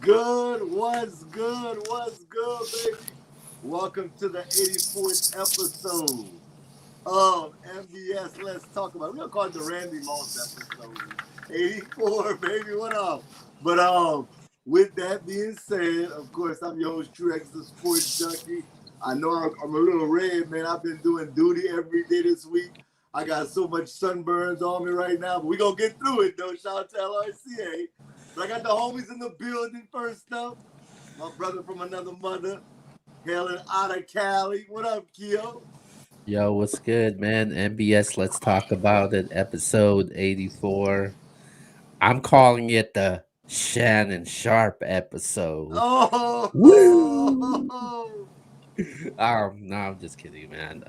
good? What's good, baby? Welcome to the 84th episode of MBS. Let's talk about it. We're gonna call it the Randy Moss episode. 84, baby. What up? But with that being said, of course, I'm your host, True X, the sports junkie. I know I'm a little red, man. I've been doing duty every day this week. I got so much sunburns on me right now, but we gonna get through it though. Shout out to LRCA. But I got the homies in the building first up. My brother from another mother, hailing out of Cali. What up, Keo? Yo, what's good, man? MBS, let's talk about it. Episode 84. I'm calling it the Shannon Sharp episode. Woo! Oh, No, I'm just kidding, man.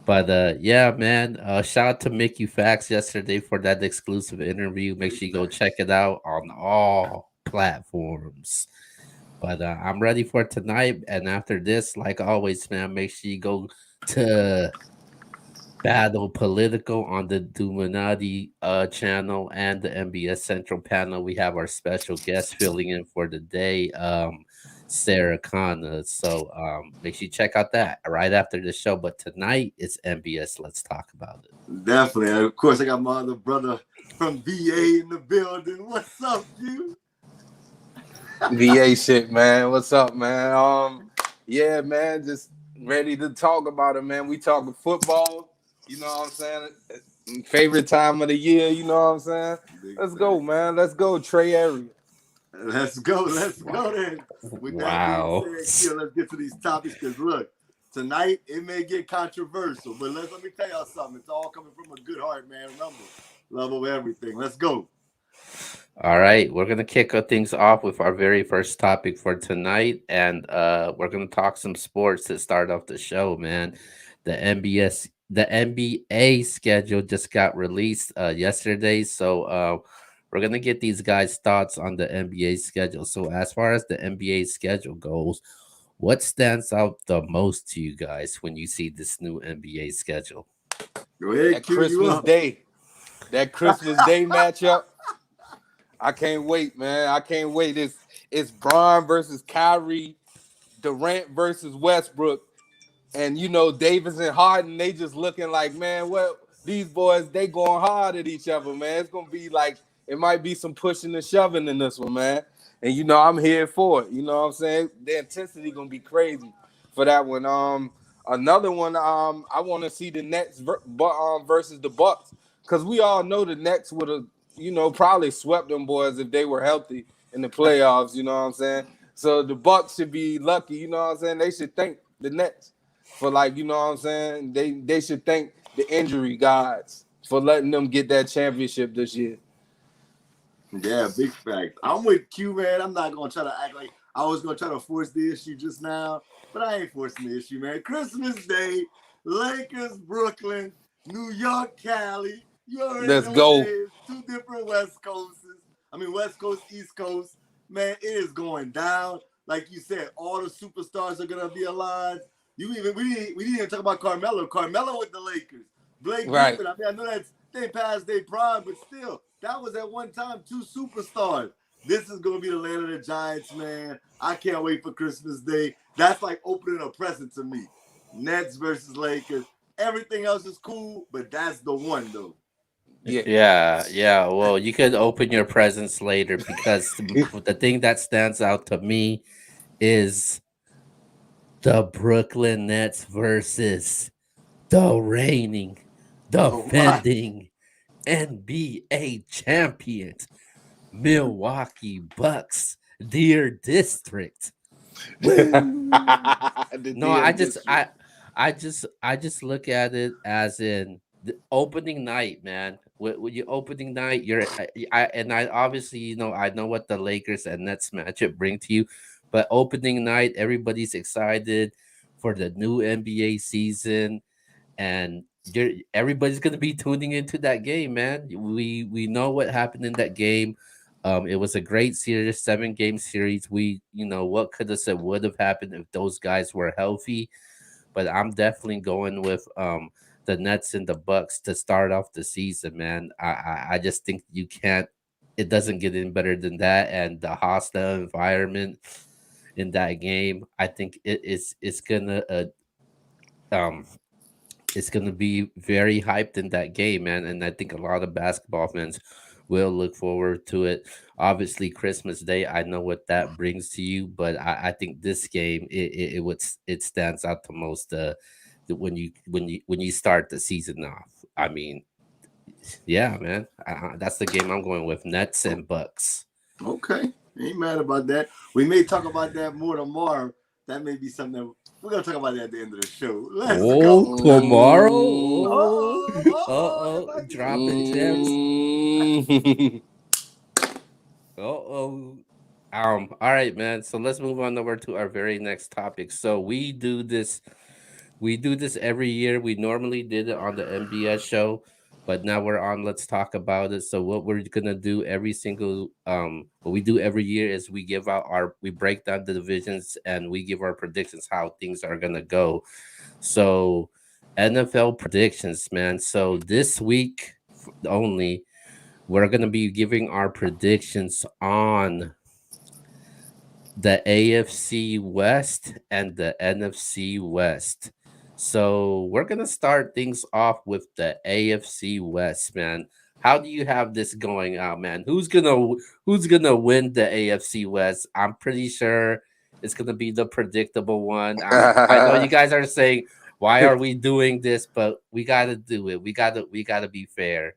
But yeah, man. Shout out to Mickey Fax yesterday for that exclusive interview. Make big sure you go facts. check it out on all platforms. But I'm ready for tonight. And after this, like always, man, make sure you go to Battle Political on the Duminati channel and the MBS Central panel. We have our special guest filling in for the day, Sarah Khanna. So make sure you check out that right after the show. But tonight it's MBS. Let's talk about it. Definitely. And of course, I got my other brother from VA in the building. What's up, you? VA shit, man. What's up, man? Yeah, man. Just ready to talk about it, man. We talking football. You know what I'm saying? Favorite time of the year. You know what I'm saying? Big Let's go, facts. man. Let's go, Trey Area. Let's go then. With that being Wow. said, Keo, let's get to these topics because look, tonight it may get controversial, but let me tell y'all something. It's all coming from a good heart, man. Remember, love over everything. Let's go. All right, we're gonna kick things off with our very first topic for tonight, and we're gonna talk some sports to start off the show, man. The NBA schedule just got released yesterday, so we're gonna get these guys' thoughts on the NBA schedule. So, as far as the NBA schedule goes, what stands out the most to you guys when you see this new NBA schedule? Go ahead, That cue you Christmas up. Day. That Christmas Day matchup. I can't wait, man. I can't wait. It's Bron versus Kyrie, Durant versus Westbrook. And Davis and Harden, they just looking like, man, what these boys, they going hard at each other, man. It's gonna be like it might be some pushing and shoving in this one, man. And I'm here for it. You know what I'm saying? The intensity gonna be crazy for that one. Another one, I want to see the Nets versus the Bucks, because we all know the Nets would have, probably swept them boys if they were healthy in the playoffs. You know what I'm saying? So the Bucks should be lucky. You know what I'm saying? They should thank the Nets for, like, you know what I'm saying? They should thank the injury gods for letting them get that championship this year. Yeah, big fact. I'm with Q, man. I'm not gonna try to act like I was gonna try to force the issue just now, but I ain't forcing the issue, man. Christmas Day, Lakers, Brooklyn, New York, Cali. You already Let's know what it go. is. Two different West Coasts. I mean, West Coast, East Coast. Man, it is going down. Like you said, all the superstars are gonna be aligned. We didn't even talk about Carmelo. Carmelo with the Lakers. Blake Right. Griffin. I mean, I know that's they passed their prime, but still, that was at one time two superstars. This is gonna be the land of the Giants, man. I can't wait for Christmas Day. That's like opening a present to me. Nets versus Lakers. Everything else is cool, but that's the one though. Yeah. Yeah, yeah. Well, you could open your presents later because the thing that stands out to me is the Brooklyn Nets versus the reigning, Oh my. defending NBA champions, Milwaukee Bucks, Deer District. Woo! The No, DM district. I just look at it as in the opening night, man. With your opening night, I obviously I know what the Lakers and Nets matchup bring to you, but opening night, everybody's excited for the new NBA season, and everybody's gonna be tuning into that game, man. We know what happened in that game. It was a great series, 7 game series. What could have said would have happened if those guys were healthy, but I'm definitely going with the Nets and the Bucks to start off the season, man. I just think you can't it doesn't get any better than that. And the hostile environment in that game, I think um it's gonna be very hyped in that game, man. And I think a lot of basketball fans will look forward to it. Obviously, Christmas Day, I know what that brings to you, but I think this game it stands out the most. When you start the season off, I mean, yeah, man, that's the game I'm going with. Nets and Bucks. Okay, ain't mad about that. We may talk about that more tomorrow. That may be something that we're gonna talk about that at the end of the show. Let's Oh, go. tomorrow. Mm, Oh, There oh, might be some dropping gems. mm. Oh. All right, man. So let's move on over to our very next topic. So we do this every year. We normally did it on the MBS show, but now we're on Let's Talk About It. So what we're gonna do what we do every year is we break down the divisions and we give our predictions how things are gonna go. So NFL predictions, man. So this week only, we're gonna be giving our predictions on the AFC West and the NFC West. So we're gonna start things off with the AFC West, man. How do you have this going out, man? Who's gonna win the AFC West? I'm pretty sure it's gonna be the predictable one. I know you guys are saying, why are we doing this? But we gotta do it. We gotta be fair.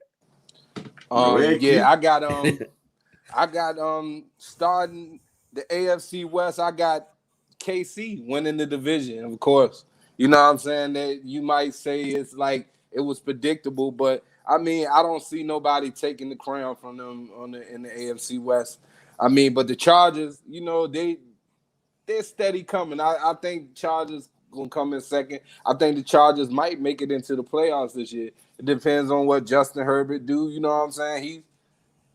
Go ahead, Yeah, Q. I got starting the AFC West. I got KC winning the division, of course. You know what I'm saying? That you might say it's like it was predictable, but I mean, I don't see nobody taking the crown from them in the AFC West. I mean, but the Chargers, they're steady coming. I think Chargers gonna come in second. I think the Chargers might make it into the playoffs this year. It depends on what Justin Herbert do. You know what I'm saying?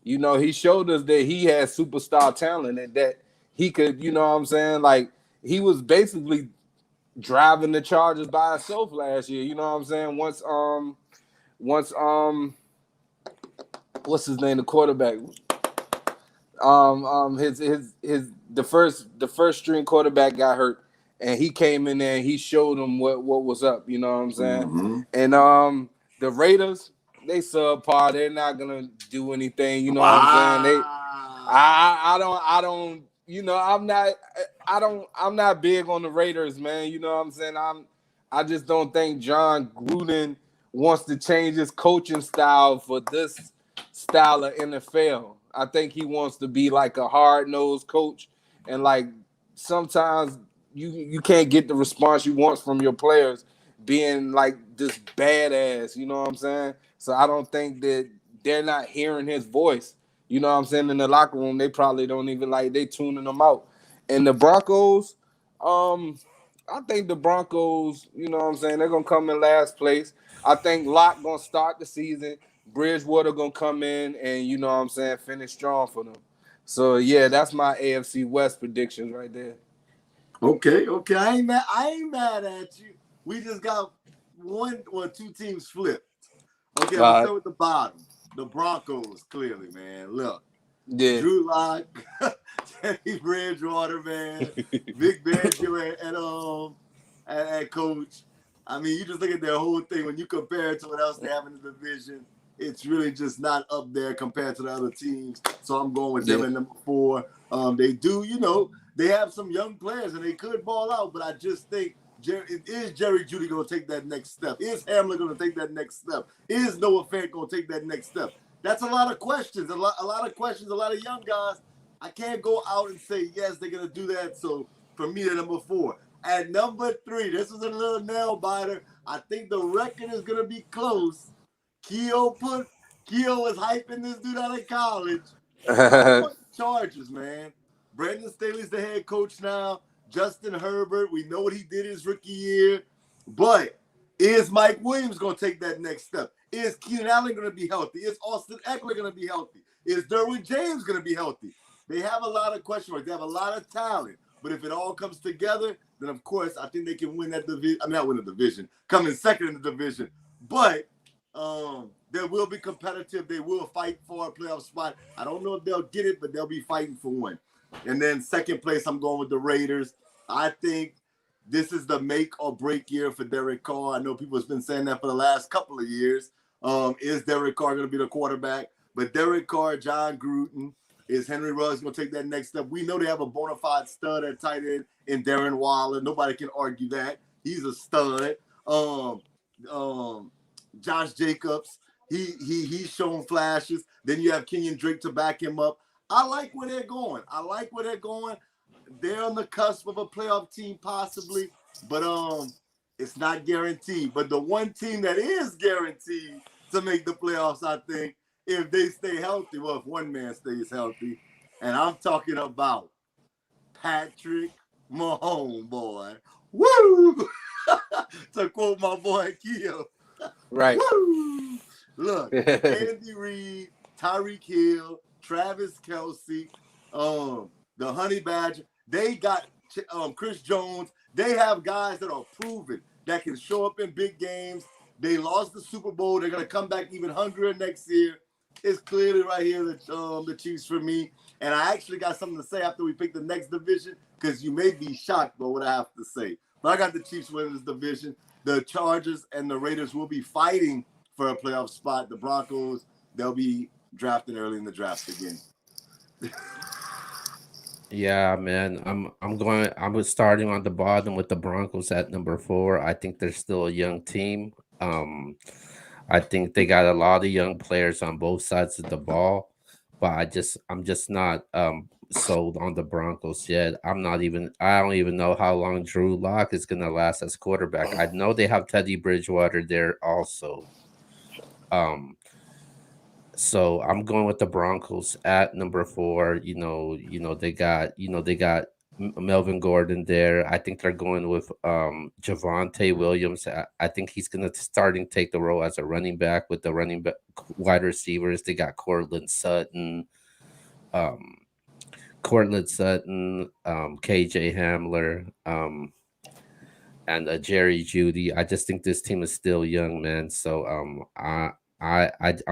He showed us that he has superstar talent and that he could, you know what I'm saying? Like he was basically driving the Chargers by himself last year. You know what I'm saying? Once what's his name, the quarterback? His the first string quarterback got hurt, and he came in there and he showed them what was up. You know what I'm saying? Mm-hmm. And the Raiders, they subpar. They're not gonna do anything. You know what I'm saying? Wow. I don't. I'm not big on the Raiders, man. You know what I'm saying? I just don't think John Gruden wants to change his coaching style for this style of NFL. I think he wants to be like a hard-nosed coach, and like sometimes you can't get the response you want from your players being like this badass, you know what I'm saying? So I don't think that they're not hearing his voice. You know what I'm saying? In the locker room, they probably don't even they tuning them out. And the Broncos, I think the Broncos, you know what I'm saying, they're gonna come in last place. I think Locke gonna start the season. Bridgewater gonna come in and you know what I'm saying, finish strong for them. So yeah, that's my AFC West predictions right there. Okay. I ain't mad at you. We just got one or two teams flipped. Okay, I'm gonna All right. start with the bottom. The Broncos, clearly, man. Look, Yeah. Drew Lock, Teddy Bridgewater, man, Vic Fangio and coach. I mean, you just look at their whole thing. When you compare it to what else they have in the division, it's really just not up there compared to the other teams. So I'm going with them at number 4. They do, they have some young players and they could ball out, but I just think is Jerry Judy going to take that next step? Is Hamler going to take that next step? Is Noah Fant going to take that next step? That's a lot of questions. A lot of questions. A lot of young guys. I can't go out and say yes, they're going to do that. So for me, at number 4. At number 3, this is a little nail biter. I think the record is going to be close. Keogh was hyping this dude out of college. I'm on the Chargers, man. Brandon Staley's the head coach now. Justin Herbert, we know what he did his rookie year. But is Mike Williams going to take that next step? Is Keenan Allen going to be healthy? Is Austin Eckler going to be healthy? Is Derwin James going to be healthy? They have a lot of question marks. They have a lot of talent. But if it all comes together, then of course I think they can win that division. I mean, not win the division. Come in second in the division. But they will be competitive. They will fight for a playoff spot. I don't know if they'll get it, but they'll be fighting for one. And then second place, I'm going with the Raiders. I think this is the make or break year for Derek Carr. I know people have been saying that for the last couple of years. Is Derek Carr going to be the quarterback? But Derek Carr, John Gruden, is Henry Ruggs going to take that next step? We know they have a bona fide stud at tight end in Darren Waller. Nobody can argue that. He's a stud. Josh Jacobs, he's shown flashes. Then you have Kenyon Drake to back him up. I like where they're going. They're on the cusp of a playoff team possibly, but it's not guaranteed. But the one team that is guaranteed to make the playoffs, I think, if they stay healthy, well, if one man stays healthy, and I'm talking about Patrick Mahomes, boy. Woo! To quote my boy Keo. Right. Woo! Look, Andy Reid, Tyreek Hill, Travis Kelce, the Honey Badger. They got Chris Jones. They have guys that are proven that can show up in big games. They lost the Super Bowl. They're going to come back even hungrier next year. It's clearly right here the Chiefs for me. And I actually got something to say after we pick the next division because you may be shocked by what I have to say. But I got the Chiefs winning this division. The Chargers and the Raiders will be fighting for a playoff spot. The Broncos, they'll be drafted early in the draft again. Yeah, man. I'm starting on the bottom with the Broncos at number 4. I think they're still a young team. I think they got a lot of young players on both sides of the ball, but I'm just not sold on the Broncos yet. I don't even know how long Drew Lock is gonna last as quarterback. I know they have Teddy Bridgewater there also. Um so I'm going with the Broncos at number 4. They got Melvin Gordon there. I think they're going with Javonte Williams. I think he's going to starting take the role as a running back with the running back wide receivers. They got um, KJ Hamler, and Jerry Judy. I just think this team is still young, man. So I'm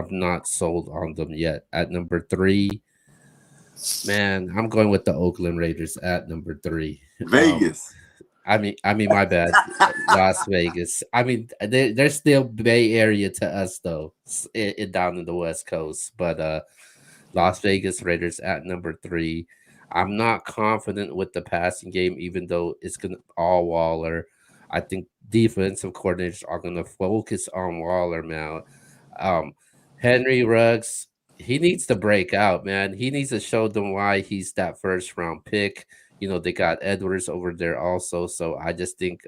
not sold on them yet. At number 3, man, I'm going with the Oakland Raiders at number 3. Vegas. My bad, Las Vegas. They're still Bay Area to us though, down in the West Coast. But Las Vegas Raiders at number 3. I'm not confident with the passing game, even though it's gonna all Waller. I think defensive coordinators are gonna focus on Waller now. Um, Henry Ruggs, he needs to break out, man. He needs to show them why he's that first round pick. They got Edwards over there also. So I just think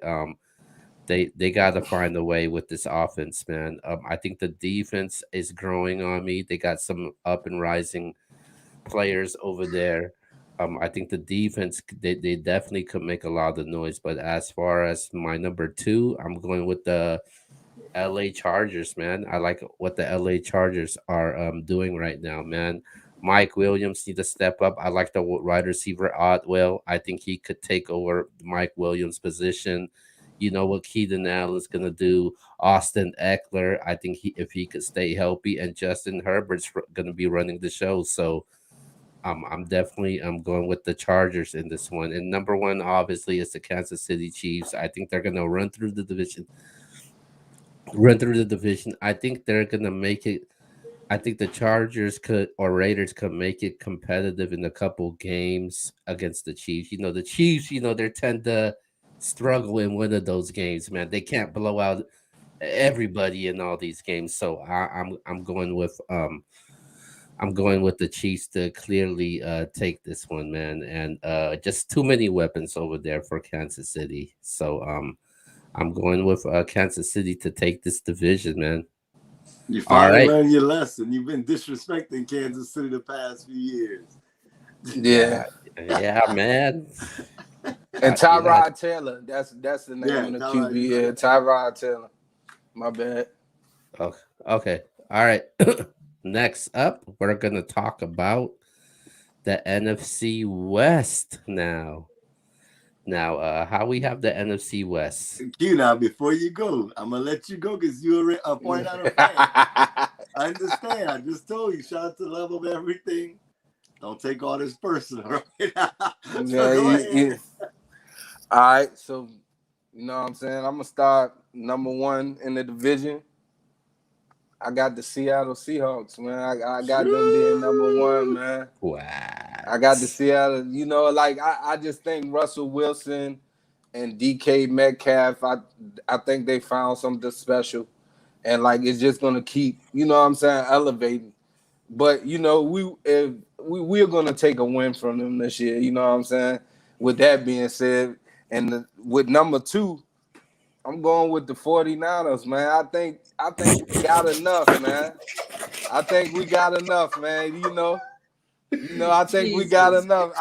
they got to find a way with this offense, man. I think the defense is growing on me. They got some up and rising players over there. I think the defense they definitely could make a lot of noise. But as far as my number 2, I'm going with the LA Chargers, man. I like what the LA Chargers are doing right now, man. Mike Williams need to step up. I like the wide receiver Otwell. I think he could take over Mike Williams' position. You know what Keaton Allen's gonna do. Austin Eckler. I think if he could stay healthy, and Justin Herbert's gonna be running the show. So I'm going with the Chargers in this one. And number 1, obviously, is the Kansas City Chiefs. I think they're gonna run through the division. I think they're gonna make it. I think the Chargers could or Raiders could make it competitive in a couple games against the Chiefs. The Chiefs, they tend to struggle in one of those games, man. They can't blow out everybody in all these games. So I'm going with the Chiefs to clearly take this one, man. And just too many weapons over there for Kansas City. So I'm going with Kansas City to take this division, man. You finally learned your lesson. You've been disrespecting Kansas City the past few years. Yeah. Yeah, man. And Tyrod Taylor. That's the name of the QB. Yeah, Tyrod Taylor. My bad. Okay. All right. Next up, we're gonna talk about the NFC West now. Now, how we have the NFC West. Now, before you go, I'm gonna let you go because you're a 49er fan. I understand. I just told you, shout out to the level of everything. Don't take all this personal, right? So Yeah, go ahead. all right, so you know what I'm saying? I'm gonna start number one in the division. I got the Seattle Seahawks, man. I got them being number one, man. I got the What? Seattle. You know, like I just think Russell Wilson and DK Metcalf. I think they found something special, and like it's just gonna keep. You know what I'm saying? Elevating. But you know, we're gonna take a win from them this year. You know what I'm saying? With that being said, with number two, I'm going with the 49ers, man. I think we got enough, man. I think we got enough, man. I think we got Jesus. enough.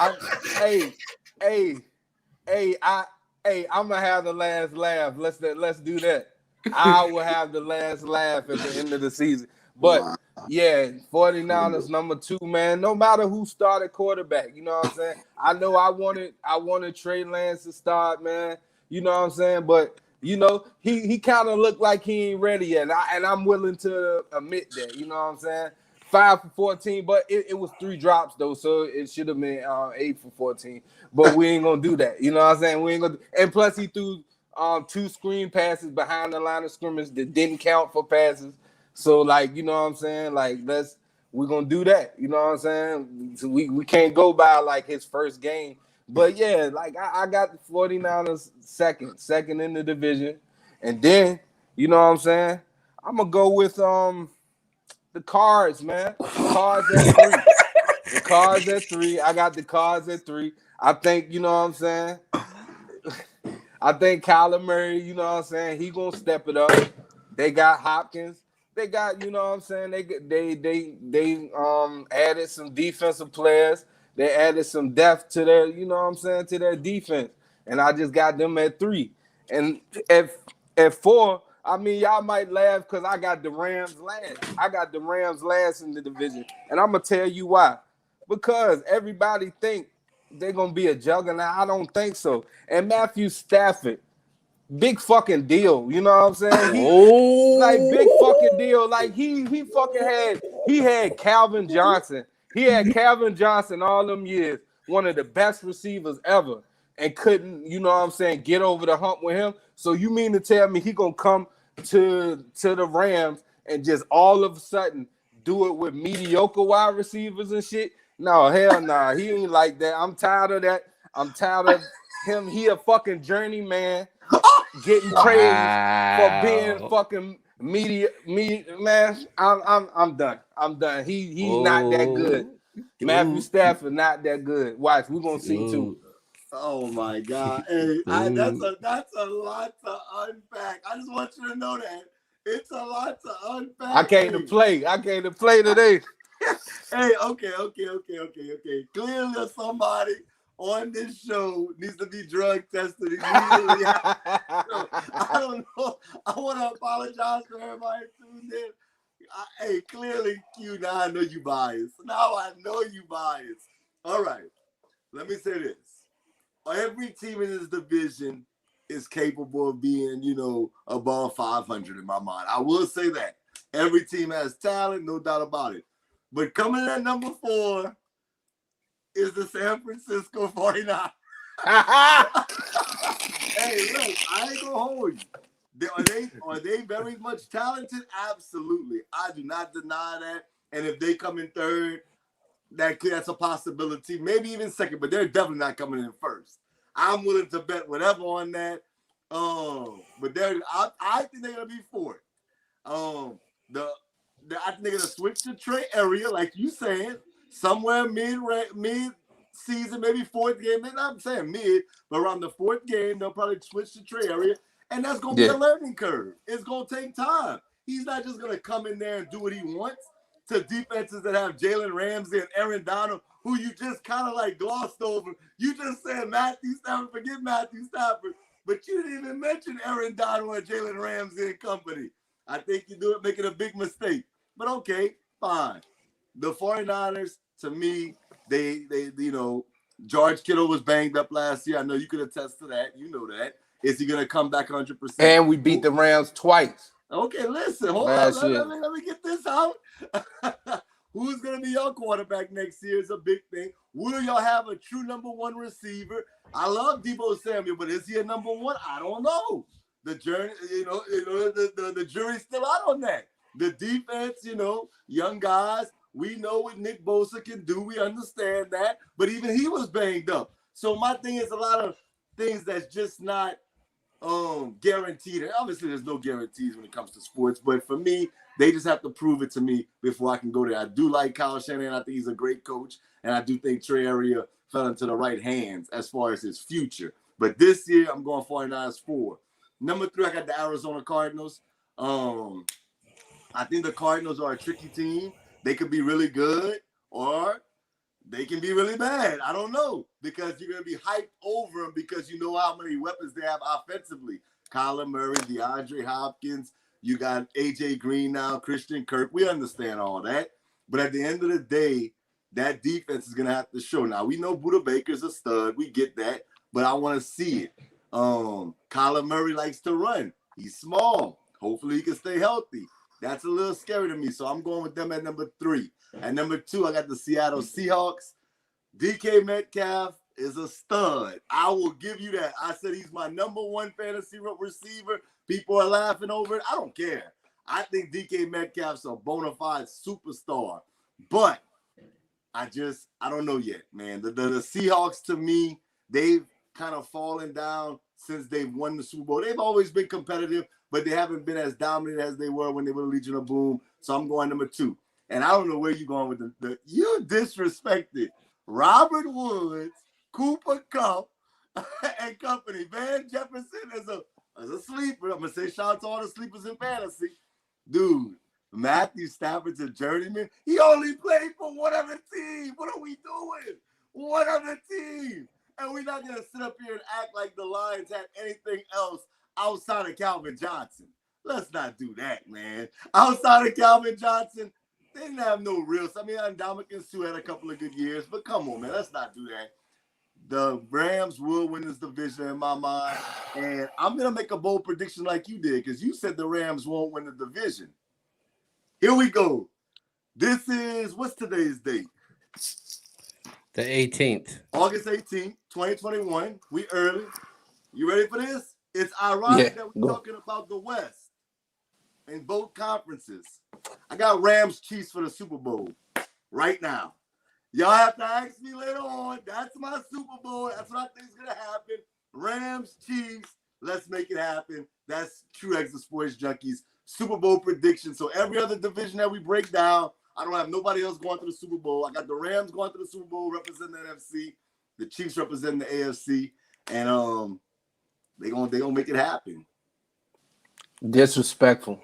Hey, hey, hey, I'm gonna have the last laugh. Let's do that. I will have the last laugh at the end of the season. But Wow. yeah, 49ers number two, man. No matter who started quarterback, you know what I'm saying? I know I wanted Trey Lance to start, man. You know what I'm saying? But he kind of looked like he ain't ready yet. And I'm willing to admit that, you know what I'm saying? 5 for 14, but it was 3 drops though, so it should have been 8 for 14. But we ain't gonna do that. You know what I'm saying? We ain't gonna. And plus, he threw 2 screen passes behind the line of scrimmage that didn't count for passes. So like, you know what I'm saying? Like we're gonna do that. You know what I'm saying? So we can't go by like his first game. But yeah, like I got the 49ers second in the division. And then, you know what I'm saying? I'm gonna go with the Cards, man. The Cards at 3. The Cards at 3. I got the Cards at 3. I think, you know what I'm saying? I think Kyler Murray, you know what I'm saying? He gonna step it up. They got Hopkins. They got, you know what I'm saying? They added some defensive players. They added some depth to their, you know what I'm saying, to their defense. And I just got them at 3. And at 4, I mean, y'all might laugh because I got the Rams last. I got the Rams last in the division. And I'm gonna tell you why. Because everybody think they're gonna be a juggernaut. I don't think so. And Matthew Stafford, big fucking deal. You know what I'm saying? Like big fucking Oh. deal. Like he fucking had Calvin Johnson. He had Calvin Johnson all them years, one of the best receivers ever, and couldn't, you know what I'm saying, get over the hump with him. So you mean to tell me he gonna come to the Rams and just all of a sudden do it with mediocre wide receivers and shit? No, hell nah. He ain't like that. I'm tired of that. I'm tired of him. He a fucking journeyman getting praised for being Wow. fucking man. I'm done. I'm done. He's not that good. Oh. Matthew Oh. Stafford not that good. Watch, we're gonna see too. Oh. Oh my God. Hey, Oh. that's a lot to unpack. I just want you to know that. It's a lot to I unpack. came to play. I came to play today. Hey, okay. Clearly somebody on this show needs to be drug tested immediately. I don't know. I want to apologize for everybody tuned in. Hey, clearly, Q, now I know you biased. Now I know you biased. All right. Let me say this. Every team in this division is capable of being, above 500 in my mind. I will say that. Every team has talent, no doubt about it. But coming in at number 4 is the San Francisco 49ers. Hey, look, I ain't gonna hold you. Are they very much talented? Absolutely. I do not deny that. And if they come in third, that's a possibility. Maybe even second, but they're definitely not coming in first. I'm willing to bet whatever on that. But I think they're gonna be fourth. I think they're gonna switch to Trey area, like you saying, somewhere mid season, maybe fourth game. I'm saying mid, but around the fourth game, they'll probably switch to Trey area, and that's gonna be a learning curve. It's gonna take time. He's not just gonna come in there and do what he wants to defenses that have Jalen Ramsey and Aaron Donald, who you just kind of like glossed over. You just said Matthew Stafford, forget Matthew Stafford, but you didn't even mention Aaron Donald and Jalen Ramsey and company. I think you do it making a big mistake. But okay, fine. The 49ers, to me, they George Kittle was banged up last year. I know you could attest to that. You know that. Is he going to come back 100%? And we beat the Rams twice. Okay, listen, hold on. Smash it. Let me get this out. Who's going to be your quarterback next year is a big thing. Will y'all have a true number one receiver? I love Debo Samuel, but is he a number one? I don't know. The journey, the jury's still out on that. The defense, young guys, we know what Nick Bosa can do. We understand that, but even he was banged up. So my thing is a lot of things that's just not guaranteed. And obviously there's no guarantees when it comes to sports, but for me, they just have to prove it to me before I can go there. I do like Kyle Shanahan. I think he's a great coach, and I do think Trey Area fell into the right hands as far as his future. But this year, I'm going 49ers 4. Number 3, I got the Arizona Cardinals. I think the Cardinals are a tricky team. They could be really good, or they can be really bad. I don't know, because you're going to be hyped over them because you know how many weapons they have offensively. Kyler Murray, DeAndre Hopkins, you got A.J. Green now, Christian Kirk. We understand all that. But at the end of the day, that defense is going to have to show. Now, we know Buda Baker's a stud. We get that. But I want to see it. Kyler Murray likes to run. He's small. Hopefully he can stay healthy. That's a little scary to me. So I'm going with them at number 3. At number 2, I got the Seattle Seahawks. DK Metcalf is a stud. I will give you that. I said he's my number 1 fantasy receiver. People are laughing over it. I don't care. I think DK Metcalf's a bona fide superstar. But I don't know yet, man. The Seahawks, to me, they've kind of fallen down since they've won the Super Bowl. They've always been competitive, but they haven't been as dominant as they were when they were Legion of Boom. So I'm going number 2. And I don't know where you're going with you disrespected Robert Woods, Cooper Kupp, and company. Van Jefferson is a sleeper. I'm going to say shout out to all the sleepers in fantasy. Dude, Matthew Stafford's a journeyman. He only played for one other team. What are we doing? One other team. And we're not going to sit up here and act like the Lions had anything else outside of Calvin Johnson. Let's not do that, man. Outside of Calvin Johnson, they didn't have no real. I mean, Ndamukong Suh had a couple of good years, but come on, man. Let's not do that. The Rams will win this division in my mind. And I'm going to make a bold prediction like you did, because you said the Rams won't win the division. Here we go. This is, what's today's date? The 18th. August 18th, 2021. We early. You ready for this? It's ironic that we're talking about the West in both conferences. I got Rams Chiefs for the Super Bowl right now. Y'all have to ask me later on. That's my Super Bowl. That's what I think is going to happen. Rams Chiefs. Let's make it happen. That's True X the Sports Junkies Super Bowl prediction. So every other division that we break down, I don't have nobody else going to the Super Bowl. I got the Rams going to the Super Bowl, representing the NFC. The Chiefs representing the AFC. And they gonna make it happen. Disrespectful.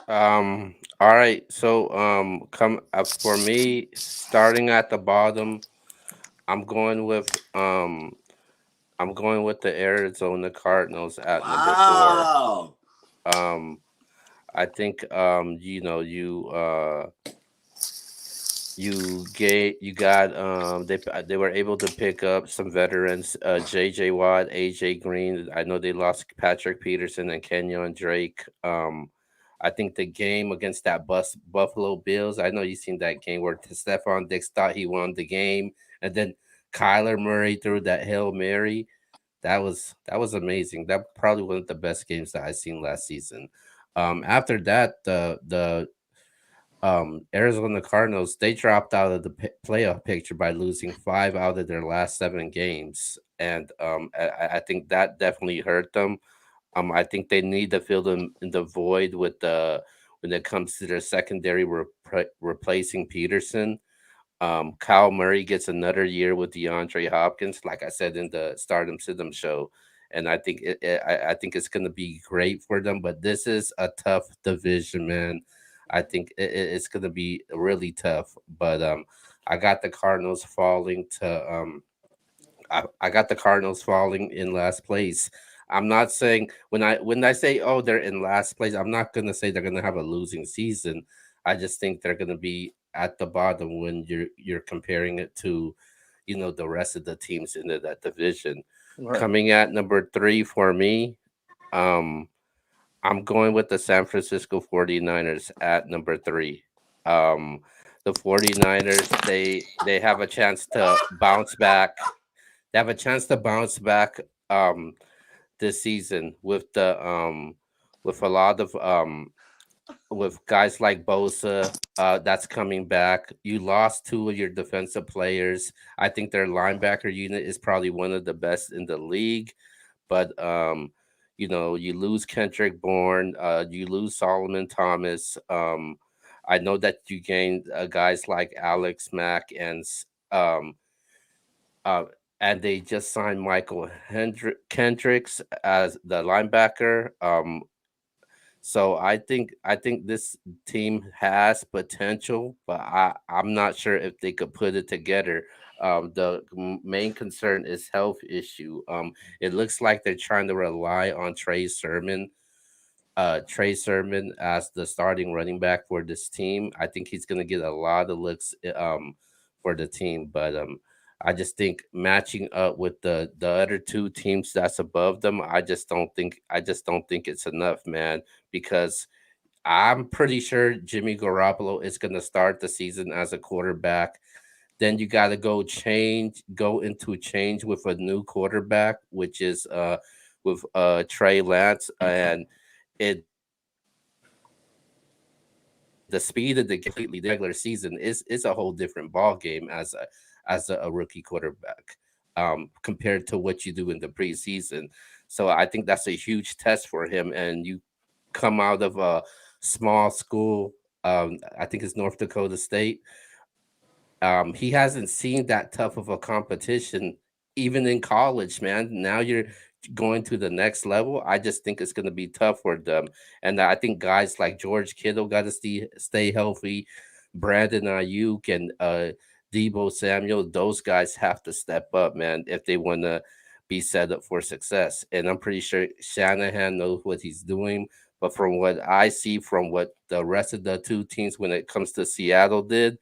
All right. So come up for me, starting at the bottom, I'm going with the Arizona Cardinals at number 4. I think they were able to pick up some veterans, JJ Watt, AJ Green. I know they lost Patrick Peterson and Kenyon Drake. I think the game against that Buffalo Bills, I know you've seen that game where Stephon Diggs thought he won the game, and then Kyler Murray threw that Hail Mary. That was amazing. That probably one of the best games that I seen last season. After that, the Arizona Cardinals, they dropped out of the playoff picture by losing 5 out of their last 7 games, and I think that definitely hurt them. I think they need to fill in the void with when it comes to their secondary replacing Peterson. Kyle Murray gets another year with DeAndre Hopkins, like I said in the Stardom System show, and I think I think it's going to be great for them. But this is a tough division, man. I think it's going to be really tough. But I got the Cardinals falling to I got the Cardinals falling in last place. I'm not saying when I say, oh, they're in last place, I'm not gonna say they're gonna have a losing season. I just think they're gonna be at the bottom when you're comparing it to, the rest of the teams in that division. Right. Coming at number 3 for me, Um, I'm going with the San Francisco 49ers at number 3. Um, the 49ers, they have a chance to bounce back. They have a chance to bounce back this season with a lot of with guys like Bosa that's coming back. You lost 2 of your defensive players. I think their linebacker unit is probably one of the best in the league, but you know, you lose Kendrick Bourne, you lose Solomon Thomas. I know that you gained guys like Alex Mack um, uh, and they just signed Michael Kendricks as the linebacker. So I think this team has potential, but I'm not sure if they could put it together. The main concern is health issue. It looks like they're trying to rely on Trey Sermon as the starting running back for this team. I think he's gonna get a lot of looks for the team, but I just think matching up with the other 2 teams that's above them, I just don't think it's enough, man, because I'm pretty sure Jimmy Garoppolo is gonna start the season as a quarterback. Then you got to go into change with a new quarterback, which is with Trey Lance, and it the speed of the game completely different. The regular season is a whole different ball game as a rookie quarterback compared to what you do in the preseason. So I think that's a huge test for him. And you come out of a small school, I think it's North Dakota State. He hasn't seen that tough of a competition even in college, man. Now you're going to the next level. I just think it's going to be tough for them. And I think guys like George Kittle got to stay healthy. Brandon Ayuk and Debo Samuel, those guys have to step up, man, if they want to be set up for success. And I'm pretty sure Shanahan knows what he's doing. But from what I see, from what the rest of the 2 teams when it comes to Seattle did,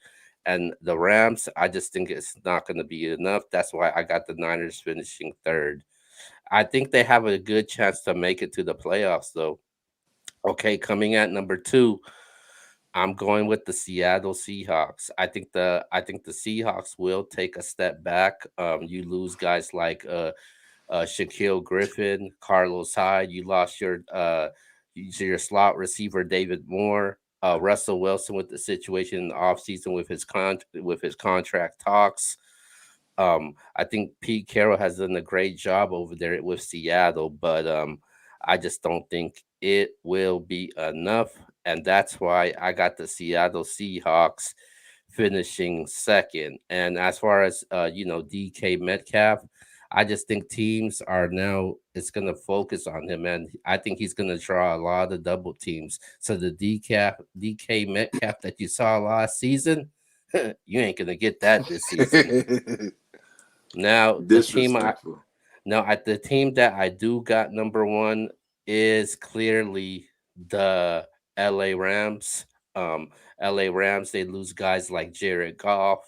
and the Rams, I just think it's not going to be enough. That's why I got the Niners finishing 3rd. I think they have a good chance to make it to the playoffs, though. Okay, coming at number 2, I'm going with the Seattle Seahawks. I think the Seahawks will take a step back. You lose guys like Shaquille Griffin, Carlos Hyde. You lost your slot receiver David Moore, Russell Wilson with the situation in the offseason with his contract talks. I think Pete Carroll has done a great job over there with Seattle, but I just don't think it will be enough, and that's why I got the Seattle Seahawks finishing 2nd. And as far as DK Metcalf, I just think teams are now it's gonna focus on him, and I think he's gonna draw a lot of double teams. So the DK Metcalf that you saw last season, you ain't gonna get that this season. Now Disrespectful. the team that I do got number 1 is clearly the LA Rams. Um, LA Rams, they lose guys like Jared Goff,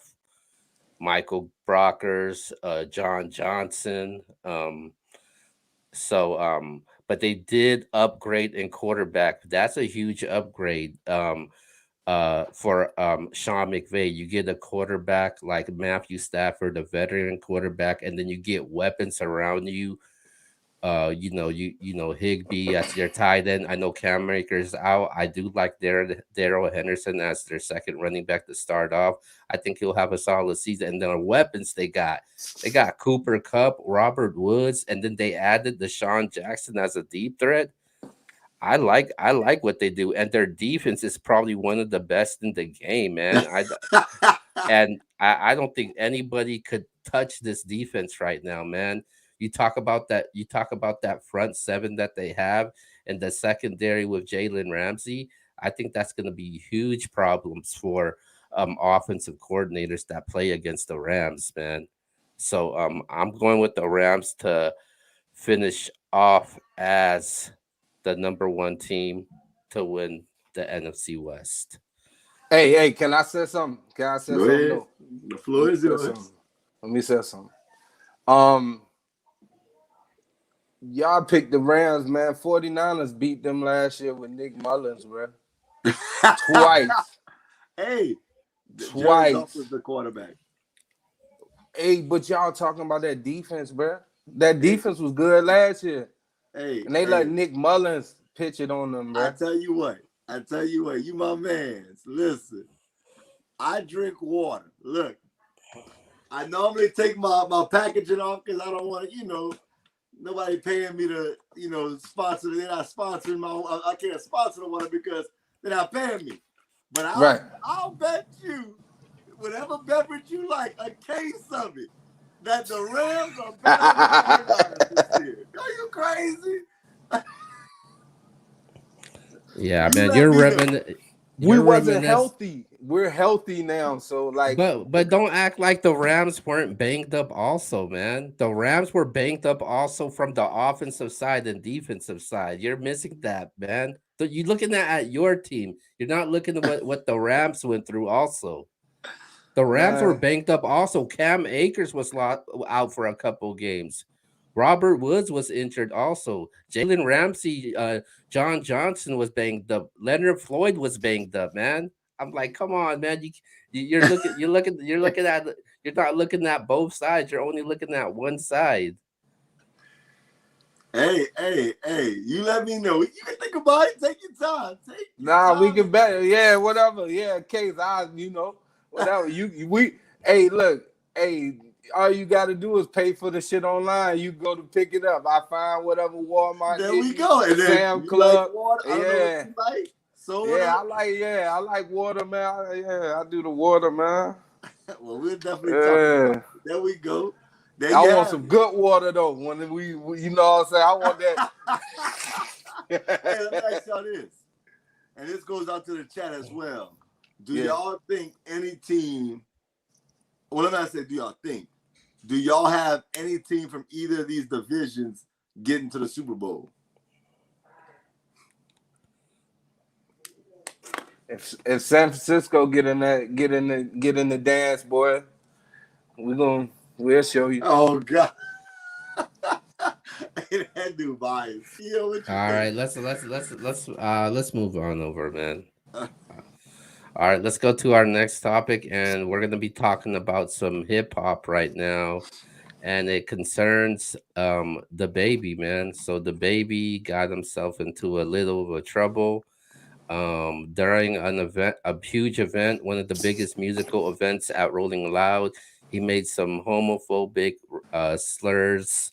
Michael Brockers, John Johnson. But they did upgrade in quarterback. That's a huge upgrade. For Sean McVay, you get a quarterback like Matthew Stafford, a veteran quarterback, and then you get weapons around you. Higby as your tight end. I know Cam Akers out. I do like Daryl Henderson as their second running back to start off. I think he'll have a solid season. And their weapons they got Cooper Cup, Robert Woods, and then they added Deshaun Jackson as a deep threat. I like what they do, and their defense is probably one of the best in the game, man. I don't think anybody could touch this defense right now, man. You talk about that front 7 that they have and the secondary with Jalen Ramsey. I think that's going to be huge problems for offensive coordinators that play against the Rams, man. So I'm going with the Rams to finish off as the number 1 team to win the NFC West. Hey, can I say something? Can I say Go something? ahead. No. The Let floor me is say yours. something. Let me say something. Um, Y'all picked the Rams, man. 49ers beat them last year with Nick Mullins, bro. Twice. Hey, Jared Goff Twice. was the quarterback. Hey, but y'all talking about that defense, bro. That Hey, defense was good last year. hey, And they let hey. Nick Mullins pitch it on them, I bro. tell you what. I tell you what. You my mans. Listen, I drink water. Look, I normally take my packaging off because I don't want to, nobody paying me to, sponsor. They're not sponsoring I can't sponsor the water because they're not paying me. But Right. I'll bet you, whatever beverage you like, a case of it, that the Rams are better than the 49ers this year. Are you crazy? Yeah, You man, let me know. We you're wasn't reminiscing. healthy. We're healthy now. So like But don't act like the Rams weren't banged up also, man. The Rams were banged up also from the offensive side and defensive side. You're missing that, man. So you're looking at your team. You're not looking at what the Rams went through also. The Rams were man. banked up also. Cam Akers was out for a couple games. Robert Woods was injured also. Jalen Ramsey, John Johnson was banged up. Leonard Floyd was banged up, man. I'm like, come on, man. You're not looking at both sides. You're only looking at one side. Hey, you let me know. You can think about it. Take your time. Take your Nah, we time. can better. Yeah, whatever. Yeah, case whatever. Hey, look, hey, all you gotta do is pay for the shit online. You go to pick it up. I find whatever Walmart There near we you, go. And then Sam you like Club. water. I don't know what Yeah. you like. Yeah, Soda. I like water, man. Yeah, I do the water, man. Well, we'll definitely talk about Yeah. it. There we go. There I you want have some good water though. When we you know what I'm saying? I want it. that. Hey, let me ask y'all this. And this goes out to the chat as well. Do Yeah. y'all think any team, well, let me not say do y'all think, do y'all have any team from either of these divisions getting to the Super Bowl? If San Francisco get in the dance, boy, we'll show you. Oh, God. That dude biased. What you All think? right, let's move on over, man. All right, let's go to our next topic, and we're gonna be talking about some hip hop right now, and it concerns the baby, man. So the baby got himself into a little of a trouble during an event, a huge event, one of the biggest musical events at Rolling Loud. He made some homophobic slurs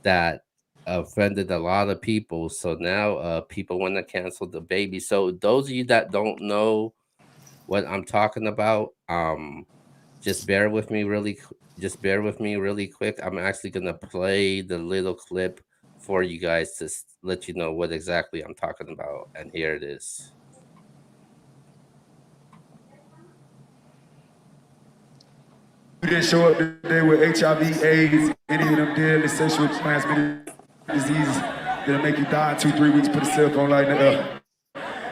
that offended a lot of people. So now people want to cancel the baby. So those of you that don't know what I'm talking about, just bear with me just bear with me really quick. I'm actually gonna play the little clip for you guys to let you know what exactly I'm talking about. And here it is. You didn't show up today with HIV, AIDS, any of them deadly sexual transmitted diseases that'll make you die in 2-3 weeks. Put a cell phone light in the air.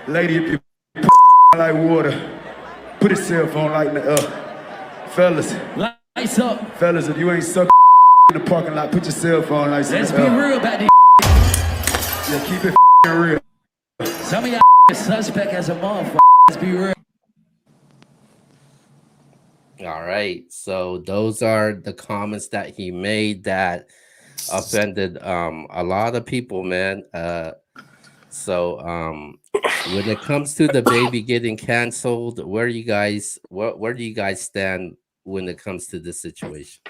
Lady, if you like water, put a cell phone light in the air. Fellas, lights up. Fellas, if you ain't sucking in the parking lot, put your cell phone lights in the air. Let's be real about this. Yeah, keep it real. Some of y'all suspect as a motherfucker. Let's be real. All right. So those are the comments that he made that offended a lot of people, man. So when it comes to the baby getting canceled, where do you guys stand when it comes to this situation?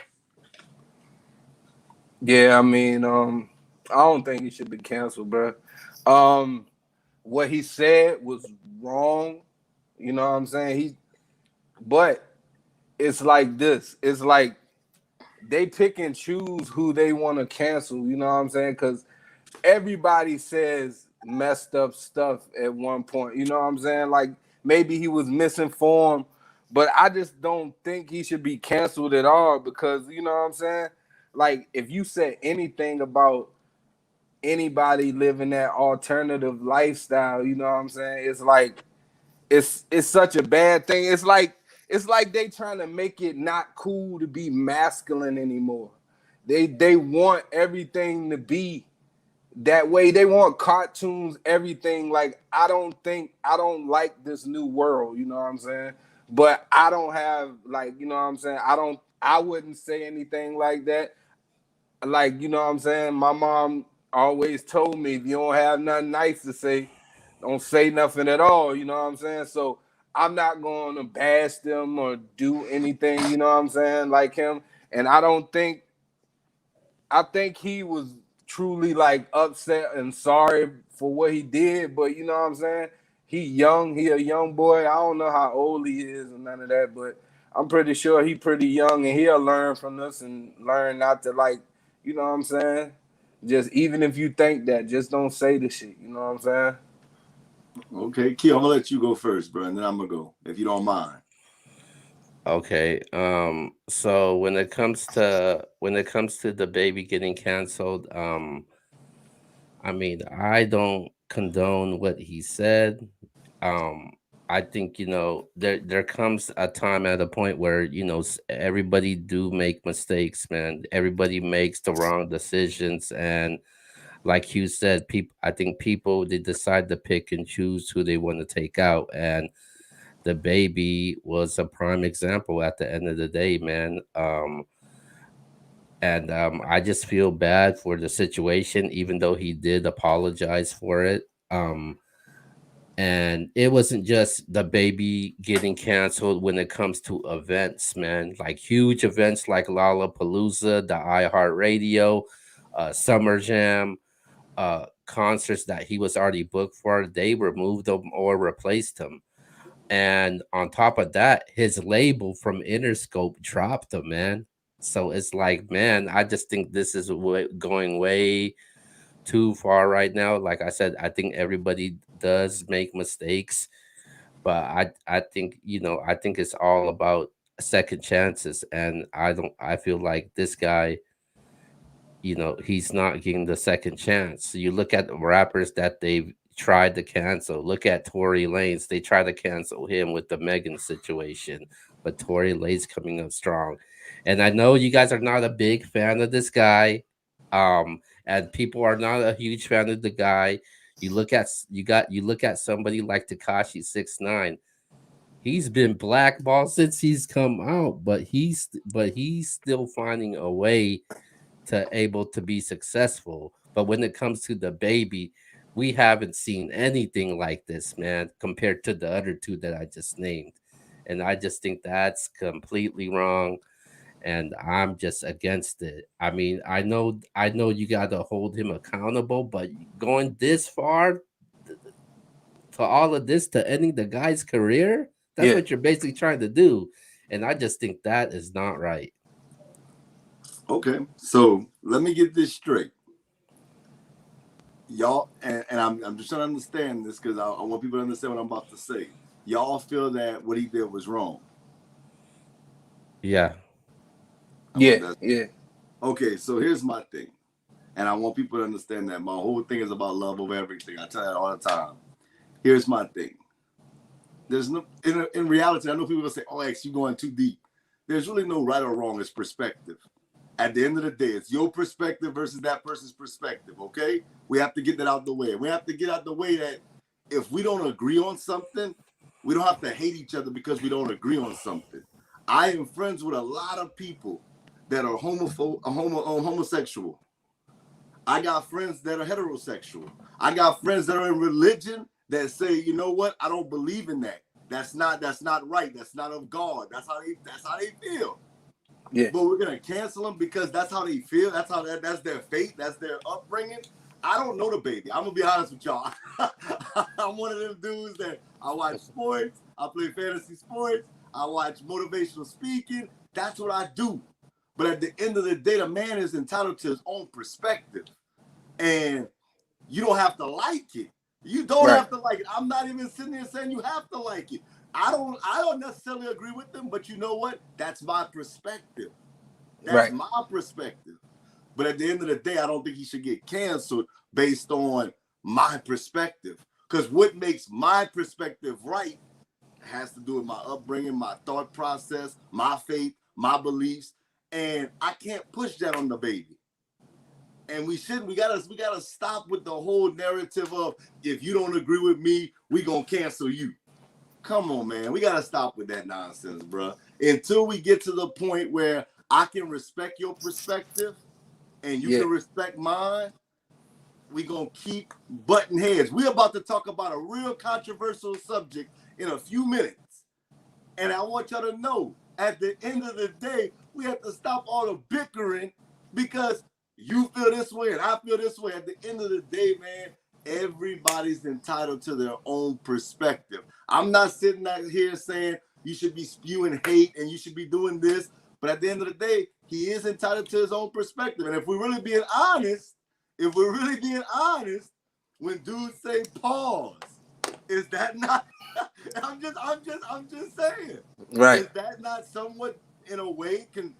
Yeah, I mean, I don't think he should be canceled, bro. What he said was wrong. You know what I'm saying? But it's like this. It's like they pick and choose who they want to cancel. You know what I'm saying? Because everybody says messed up stuff at one point. You know what I'm saying? Like maybe he was misinformed, but I just don't think he should be canceled at all because you know what I'm saying? Like if you said anything about anybody living that alternative lifestyle, you know what I'm saying? It's like it's such a bad thing. It's like they trying to make it not cool to be masculine anymore. They want everything to be that way. They want cartoons, everything. Like I don't like this new world, you know what I'm saying? But I don't have like, you know what I'm saying? I wouldn't say anything like that. Like, you know what I'm saying? My mom always told me if you don't have nothing nice to say, don't say nothing at all, you know what I'm saying? So I'm not going to bash them or do anything, you know what I'm saying, like him. And I think he was truly like upset and sorry for what he did, but you know what I'm saying? He a young boy. I don't know how old he is and none of that, but I'm pretty sure he pretty young and he'll learn from this and learn not to like, you know what I'm saying? Just even if you think that, just don't say the shit. You know what I'm saying? Okay, Key, I'm gonna let you go first, bro, and then I'm gonna go if you don't mind. Okay. So when it comes to the baby getting canceled, I mean, I don't condone what he said. Um, I think there comes a time at a point where everybody do make mistakes, man. Everybody makes the wrong decisions, and like Hugh said, people. I think people they decide to pick and choose who they want to take out, and the baby was a prime example at the end of the day, man. And I just feel bad for the situation, even though he did apologize for it. And it wasn't just the baby getting canceled when it comes to events, man. Like huge events like Lollapalooza, the iHeartRadio, Summer Jam, concerts that he was already booked for, they removed him or replaced him. And on top of that, his label from Interscope dropped him, man. So it's like, man, I just think this is going way too far right now. Like I said, I think everybody does make mistakes, but I think I think it's all about second chances, and I feel like this guy, he's not getting the second chance. You look at the rappers that they've tried to cancel. Look at Tory Lanez. They tried to cancel him with the Megan situation, but Tory Lanez coming up strong. And I know you guys are not a big fan of this guy, and people are not a huge fan of the guy. You look at somebody like Takashi 6ix9ine. He's been blackballed since he's come out, but he's still finding a way to able to be successful. But when it comes to the baby, we haven't seen anything like this, man, compared to the other two that I just named. And I just think that's completely wrong. And I'm just against it. I mean, I know you got to hold him accountable, but going this far to all of this to ending the guy's career, that's Yeah. what you're basically trying to do. And I just think that is not right. Okay, so let me get this straight, y'all, and I'm just trying to understand this because I want people to understand what I'm about to say. Y'all feel that what he did was wrong. Yeah. Yeah. That's Yeah. okay. So here's my thing, and I want people to understand that my whole thing is about love over everything. I tell that all the time. Here's my thing. There's no in reality. I know people will say, "Oh, X, you going too deep." There's really no right or wrong. It's perspective. At the end of the day, it's your perspective versus that person's perspective. Okay, we have to get that out the way. We have to get out the way that if we don't agree on something, we don't have to hate each other because we don't agree on something. I am friends with a lot of people that are homosexual. I got friends that are heterosexual. I got friends that are in religion that say, you know what? I don't believe in that. That's not right. That's not of God. That's how they feel. Yeah. But we're gonna cancel them because that's how they feel. That's their fate. That's their upbringing. I don't know the baby. I'm gonna be honest with y'all. I'm one of them dudes that I watch sports. I play fantasy sports. I watch motivational speaking. That's what I do. But at the end of the day, the man is entitled to his own perspective. And you don't have to like it. You don't Right. have to like it. I'm not even sitting there saying you have to like it. I don't necessarily agree with them, but you know what? That's my perspective. That's Right. my perspective. But at the end of the day, I don't think he should get canceled based on my perspective. Because what makes my perspective right has to do with my upbringing, my thought process, my faith, my beliefs. And I can't push that on the baby. And we gotta stop with the whole narrative of if you don't agree with me, we gonna cancel you. Come on, man. We gotta stop with that nonsense, bro. Until we get to the point where I can respect your perspective and you can respect mine, we gonna keep butting heads. We're about to talk about a real controversial subject in a few minutes. And I want y'all to know, at the end of the day, we have to stop all the bickering because you feel this way and I feel this way. At the end of the day, man, everybody's entitled to their own perspective. I'm not sitting out here saying you should be spewing hate and you should be doing this. But at the end of the day, he is entitled to his own perspective. And if we're really being honest, when dudes say pause, is that not I'm just saying. Right. Is that not somewhat in a way can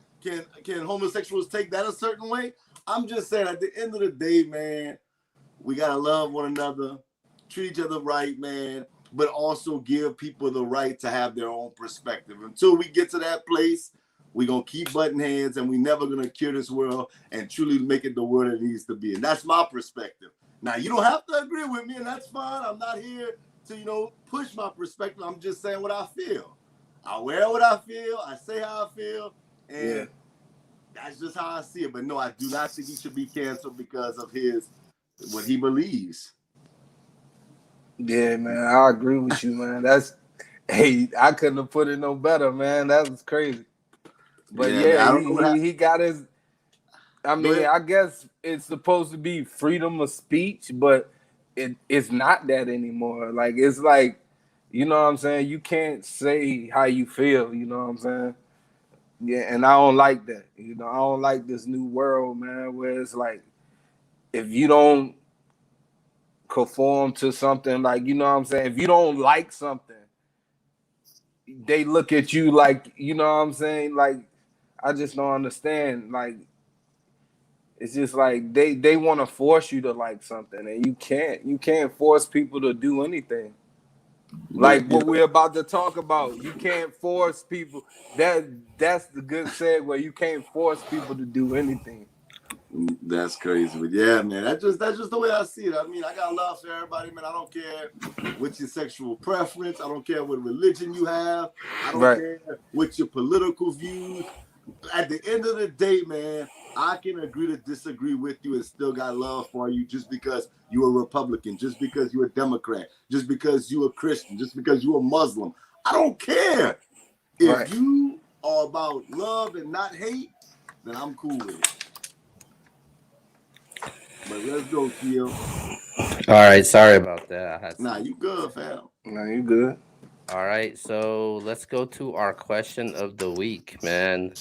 homosexuals take that a certain way? I'm just saying at the end of the day, man, we gotta love one another, treat each other right, man, but also give people the right to have their own perspective. Until we get to that place, we're gonna keep butting heads and we're never gonna cure this world and truly make it the world it needs to be. And that's my perspective. Now you don't have to agree with me, and that's fine. I'm not here to, push my perspective. I'm just saying what I feel. I wear what I feel, I say how I feel, and that's just how I see it. But no, I do not think he should be canceled because of what he believes. Yeah, man, I agree with you, man. I couldn't have put it no better, man. That was crazy. But he got his. I mean, I guess it's supposed to be freedom of speech, but it's not that anymore. Like, it's like, you know what I'm saying? You can't say how you feel, you know what I'm saying? Yeah, and I don't like that. I don't like this new world, man, where it's like, if you don't conform to something, like, you know what I'm saying? If you don't like something, they look at you like, you know what I'm saying? Like, I just don't understand. Like, it's just like they want to force you to like something, and you can't force people to do anything. Like what we're about to talk about, you can't force people. That's the good segue. You can't force people to do anything. That's crazy, but yeah, man, that's just the way I see it. I mean, I got love for everybody, man. I don't care what's your sexual preference. I don't care what religion you have. I don't care what's your political views. At the end of the day, man, I can agree to disagree with you and still got love for you just because you're a Republican, just because you're a Democrat, just because you're a Christian, just because you're a Muslim. I don't care. If you are about love and not hate, then I'm cool with it. But let's go, Keo. All right, sorry about that. You good, fam. Nah, you good. All right, so let's go to our question of the week, man.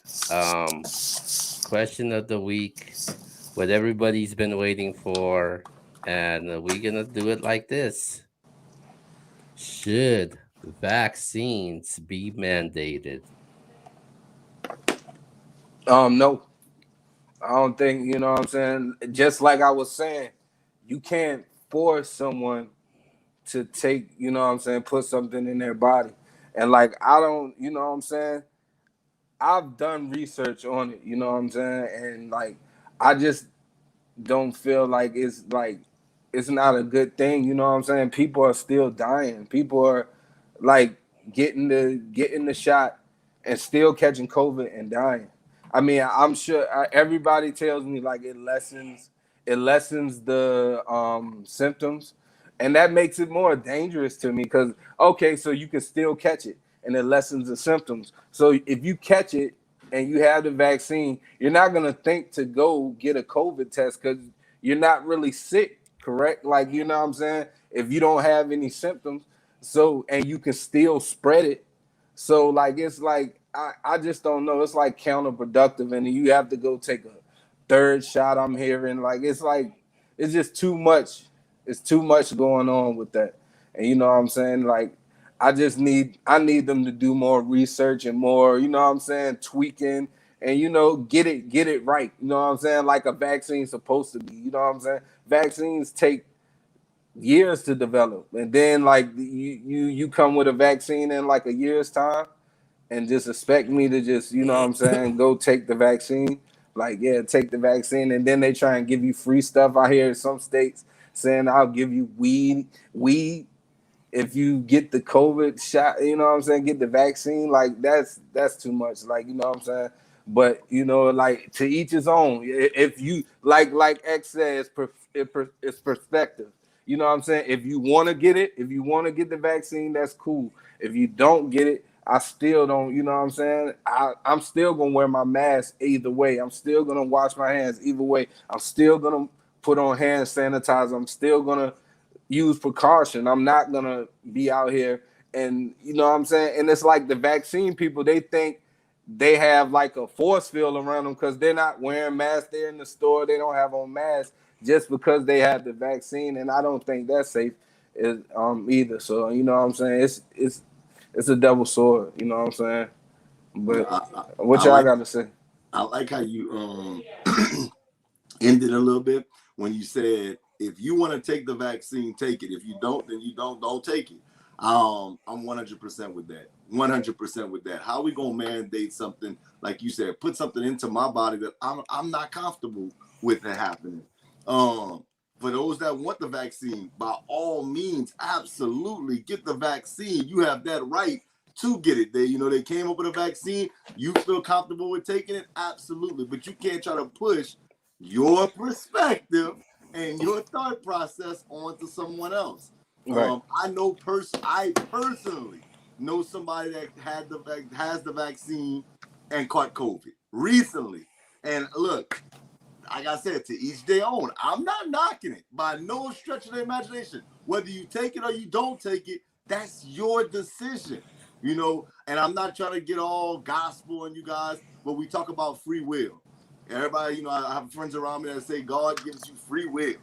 Question of the week, what everybody's been waiting for, and we're gonna do it like this. Should vaccines be mandated? No. I don't think, you know what I'm saying? Just like I was saying, you can't force someone to take, you know what I'm saying, put something in their body. And like, I don't, you know what I'm saying? I've done research on it, you know what I'm saying? And like, I just don't feel like it's not a good thing, you know what I'm saying? People are still dying. People are like getting the shot and still catching COVID and dying. I mean, I'm sure everybody tells me like it lessens the symptoms, and that makes it more dangerous to me because so you can still catch it and it lessens the symptoms. So if you catch it and you have the vaccine, you're not gonna think to go get a COVID test because you're not really sick, correct? Like, you know what I'm saying? If you don't have any symptoms, and you can still spread it. So like, it's like, I just don't know. It's like counterproductive, and you have to go take a third shot. I'm hearing it's just too much. It's too much going on with that, and you know what I'm saying. Like, I need them to do more research and more, you know what I'm saying, tweaking and get it right. You know what I'm saying, like a vaccine's supposed to be. You know what I'm saying. Vaccines take years to develop, and then like you come with a vaccine in like a year's time and just expect me to just, you know what I'm saying, go take the vaccine. Like, yeah, take the vaccine, and then they try and give you free stuff out here in some states saying I'll give you weed if you get the COVID shot, you know what I'm saying, get the vaccine. Like that's too much. Like, you know what I'm saying? But you know, like to each his own. If you like X says, it's perspective. You know what I'm saying? If you want to get it, if you want to get the vaccine, that's cool. If you don't get it, I still don't. You know what I'm saying? I'm still gonna wear my mask either way. I'm still gonna wash my hands either way. I'm still gonna put on hand sanitizer. I'm still gonna use precaution. I'm not gonna be out here and you know what I'm saying. And it's like the vaccine people, they think they have like a force field around them because they're not wearing masks. They're in the store, they don't have on masks just because they have the vaccine. And I don't think that's safe either. So you know what I'm saying. It's a double sword. You know what I'm saying. But what y'all got to say? I like how you ended a little bit when you said if you want to take the vaccine, take it. If you don't, then you don't take it. I'm 100% with that. 100% with that. How we gonna mandate something like you said, put something into my body that I'm not comfortable with it happening? For those that want the vaccine, by all means, absolutely get the vaccine. You have that right to get it. They came up with a vaccine. You feel comfortable with taking it, absolutely. But you can't try to push your perspective and your thought process onto someone else. Right. I personally know somebody that has the vaccine and caught COVID recently. And look, like I said, to each their own. I'm not knocking it by no stretch of the imagination. Whether you take it or you don't take it, that's your decision. And I'm not trying to get all gospel on you guys, but we talk about free will. Everybody, I have friends around me that say God gives you free will.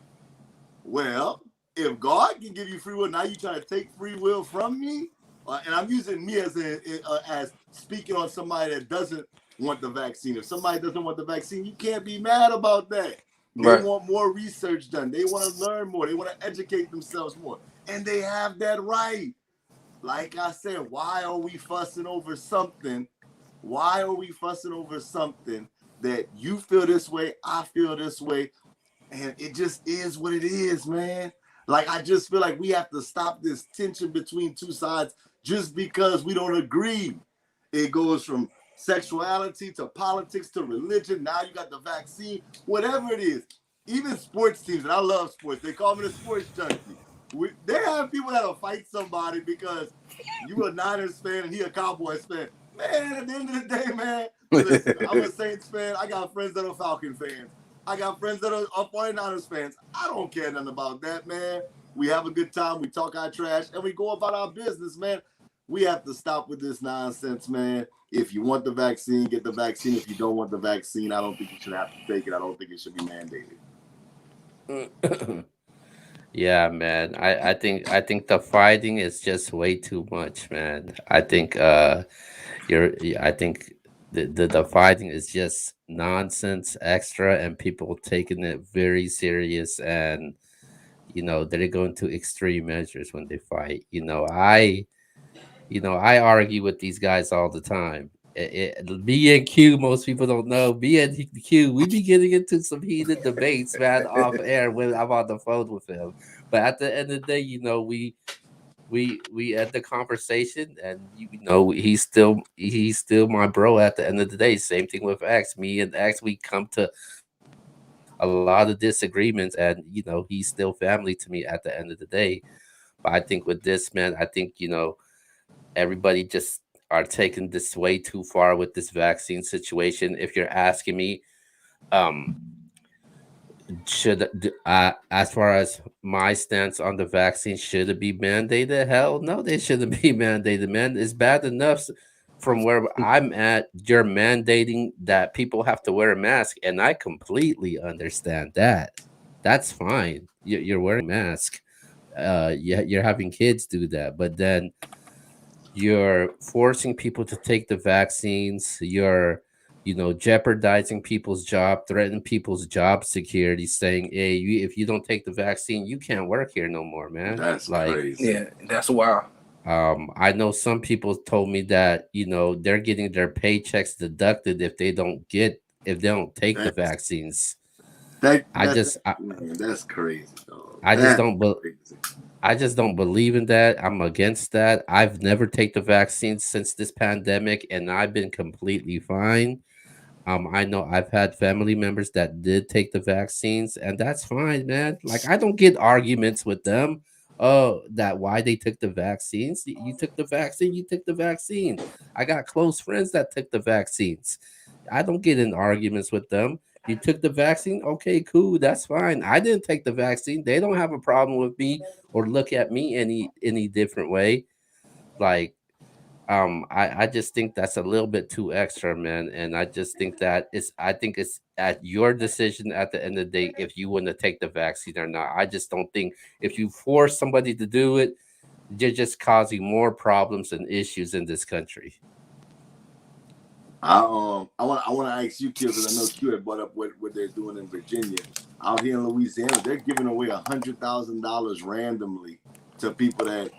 Well, if God can give you free will, now you trying to take free will from me? And I'm using me as speaking on somebody that doesn't want the vaccine. If somebody doesn't want the vaccine, you can't be mad about that. They want more research done. They want to learn more. They want to educate themselves more. And they have that right. Like I said, why are we fussing over something? Why are we fussing over something that you feel this way, I feel this way, and it just is what it is, man? Like, I just feel like we have to stop this tension between two sides just because we don't agree. It goes from sexuality to politics to religion. Now you got the vaccine, whatever it is. Even sports teams, and I love sports. They call me the sports junkie. They have people that'll fight somebody because you a Niners fan and he a Cowboys fan. Man, at the end of the day, man, listen, I'm a Saints fan. I got friends that are Falcon fans. I got friends that are 49ers fans. I don't care nothing about that, man. We have a good time. We talk our trash, and we go about our business, man. We have to stop with this nonsense, man. If you want the vaccine, get the vaccine. If you don't want the vaccine, I don't think you should have to take it. I don't think it should be mandated. Yeah, man. I think the fighting is just way too much, man. I think I think the fighting is just nonsense extra, and people taking it very serious, and they're going to extreme measures when they fight. I argue with these guys all the time. Me and Q, most people don't know. Me and Q, we be getting into some heated debates, man, off air when I'm on the phone with him. But at the end of the day, we end the conversation, and he's still my bro. At the end of the day, same thing with X. Me and X, we come to a lot of disagreements, and he's still family to me at the end of the day. But I think with this, man, I think everybody just are taking this way too far with this vaccine situation. If you're asking me, um, as far as my stance on the vaccine, should it be mandated? Hell no, they shouldn't be mandated, man. It's bad enough from where I'm at. You're mandating that people have to wear a mask, and I completely understand that. That's fine. You're wearing a mask. You're having kids do that, but then you're forcing people to take the vaccines. You're jeopardizing people's job, threatening people's job security, saying, hey, if you don't take the vaccine, you can't work here no more, man. That's crazy. Yeah, that's wild. I know some people told me that they're getting their paychecks deducted if they don't get if they don't take the That's vaccines. that I that, just that man, that's crazy, dog. I just That's don't be, crazy. I just don't believe in that. I'm against that. I've never taken the vaccine since this pandemic, and I've been completely fine. I know I've had family members that did take the vaccines, and that's fine, man. Like I don't get arguments with them. Oh, that why they took the vaccines? You took the vaccine. You took the vaccine. I got close friends that took the vaccines. I don't get in arguments with them. You took the vaccine, okay, cool, that's fine. I didn't take the vaccine. They don't have a problem with me or look at me any different way. Like I just think that's a little bit too extra, man. And I just think that I think it's at your decision at the end of the day if you want to take the vaccine or not. I just don't think if you force somebody to do it, you're just causing more problems and issues in this country. I want to ask you, Q, because I know Q had brought up what they're doing in Virginia. Out here in Louisiana, they're giving away $100,000 randomly to people that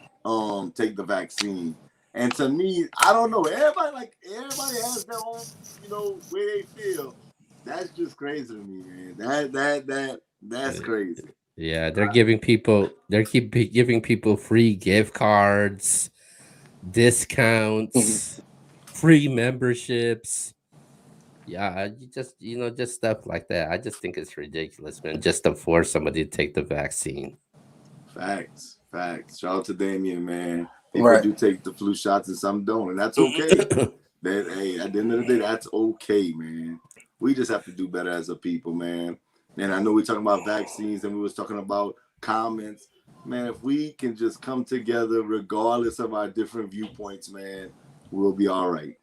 take the vaccine. And to me, I don't know. Everybody has their own, way they feel. That's just crazy to me, man. That's Uh, crazy. Yeah, they're giving people free gift cards, discounts, free memberships. Yeah, you just just stuff like that. I just think it's ridiculous, man. Just to force somebody to take the vaccine. Facts, facts. Shout out to Damien, man. People Right. do take the flu shots and some don't, and that's okay. That hey, at the end of the day, that's okay, man. We just have to do better as a people, man. And I know we're talking about vaccines and we was talking about comments. Man, if we can just come together regardless of our different viewpoints, man, we'll be all right.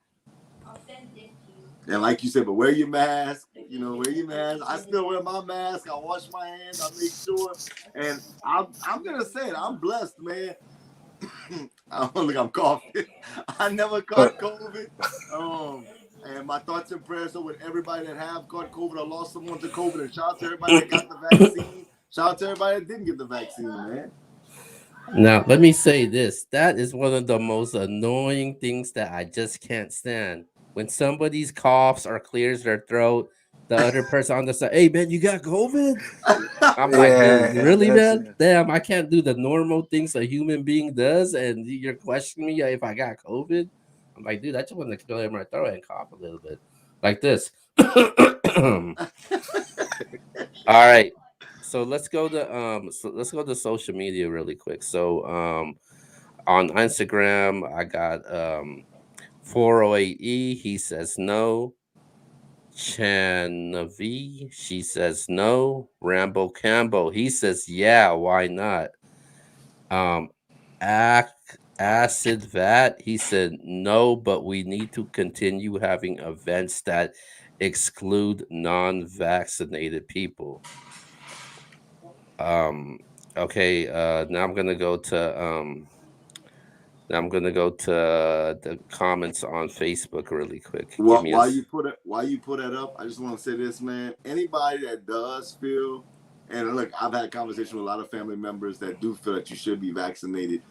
And like you said, but wear your mask, wear your mask. I still wear my mask. I wash my hands. I make sure. And I'm gonna say it, I'm blessed, man. I don't think I'm coughing. I never caught COVID. And my thoughts and prayers are with everybody that have caught COVID or lost someone to COVID. And shout out to everybody that got the vaccine. Shout out to everybody that didn't get the vaccine, man. Now, let me say this. That is one of the most annoying things that I just can't stand. When somebody's coughs or clears their throat, the other person on the side, hey man, you got COVID? I'm like, dude, Yeah, really, that's man? it. Damn, I can't do the normal things a human being does, and you're questioning me if I got COVID. I'm like, dude, I just want to clear my throat and cough a little bit, like this. All right, so let's go to social media really quick. So on Instagram, I got 408E. He says no. Chanavi, she says no. Rambo Campbell, he says yeah, why not? Um, Acid Vat, he said no, but we need to continue having events that exclude non-vaccinated people. Um, okay, now I'm gonna go to the comments on Facebook really quick. Give Well, me a while you put it up, I just want to say this, man. Anybody that does feel, and look, I've had conversation with a lot of family members that do feel that you should be vaccinated.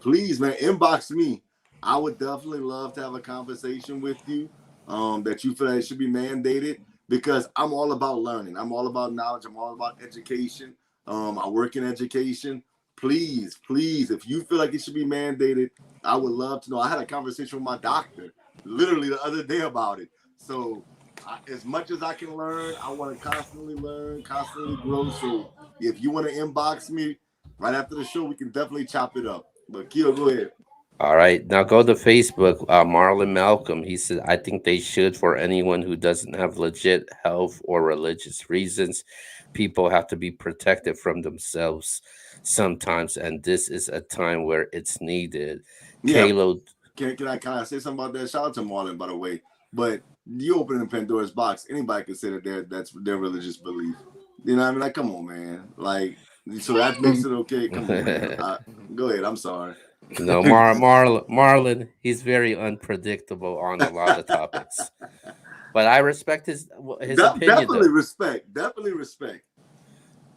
Please, man, inbox me. I would definitely love to have a conversation with you. That you feel that it should be mandated because I'm all about learning. I'm all about knowledge. I'm all about education. I work in education. Please, please, if you feel like it should be mandated, I would love to know. I had a conversation with my doctor literally the other day about it. So, as much as I can learn, I want to constantly learn, constantly grow. So, if you want to inbox me right after the show, we can definitely chop it up. But Keo, go ahead. All right, now go to Facebook. Marlon Malcolm, he said, I think they should for anyone who doesn't have legit health or religious reasons. People have to be protected from themselves sometimes, and this is a time where it's needed. Yeah, Kalo, can I say something about that? Shout out to Marlon, by the way. But you open in Pandora's box, anybody can say that that's their religious belief. You know what I mean? Like, come on, man. Like, so that makes it okay. Come on, man. Go ahead. I'm sorry. no, Marlon, he's very unpredictable on a lot of topics, but I respect his opinion Definitely though. respect. Definitely respect.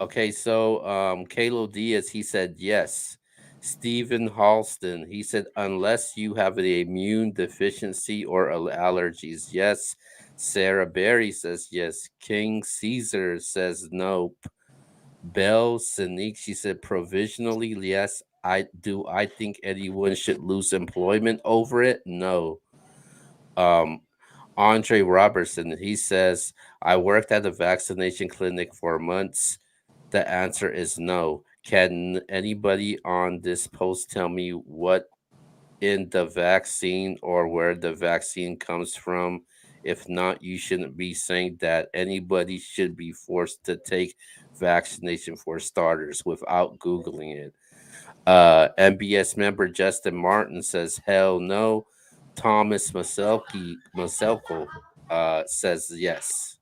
Okay, so Kalo Diaz, he said yes. Stephen Halston, he said unless you have an immune deficiency or allergies, yes. Sarah Berry says yes. King Caesar says nope. Belle Sinique, she said provisionally yes. I think anyone should lose employment over it? No. Um Andre Robertson, he says, I worked at a vaccination clinic for months. The answer is no. Can anybody on this post tell me what in the vaccine or where the vaccine comes from? If not, you shouldn't be saying that anybody should be forced to take vaccination for starters without Googling it. MBS member Justin Martin says, hell no. Thomas Maselko says yes.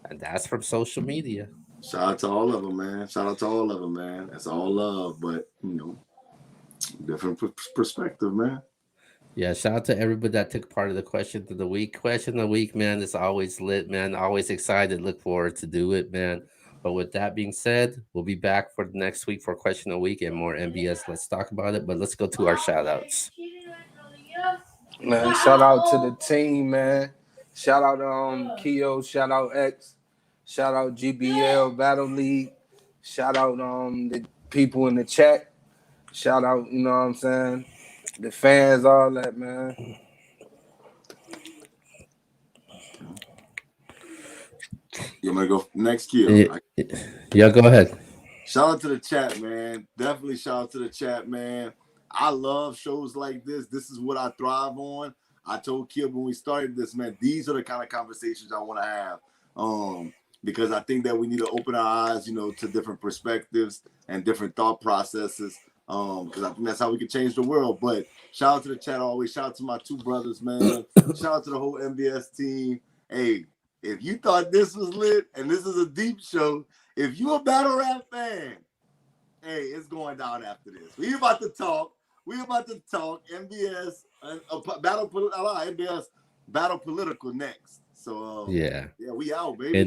And that's from social media. Shout out to all of them, man. Shout out to all of them, man. It's all love, but, different perspective, man. Yeah, shout out to everybody that took part of the question of the week. Question of the week, man, is always lit, man. Always excited. Look forward to do it, man. But with that being said, we'll be back for the next week for question of the week and more MBS. Let's talk about it. But let's go to our shout outs. Man, shout out to the team, man. Shout out Keo, shout out X, shout out GBL Battle League, shout out the people in the chat, shout out, you know what I'm saying, the fans, all that, man. You want to go next, Keo? Yeah, go ahead. Shout out to the chat, man. Definitely shout out to the chat, man. I love shows like this. This is what I thrive on. I told Kib when we started this, man, these are the kind of conversations I want to have. Because I think that we need to open our eyes, to different perspectives and different thought processes. Because I think that's how we can change the world. But shout out to the chat always. Shout out to my two brothers, man. Shout out to the whole MBS team. Hey, if you thought this was lit and this is a deep show, if you a battle rap fan, hey, it's going down after this. We about to talk MBS MBS battle political next. So yeah, we out, baby.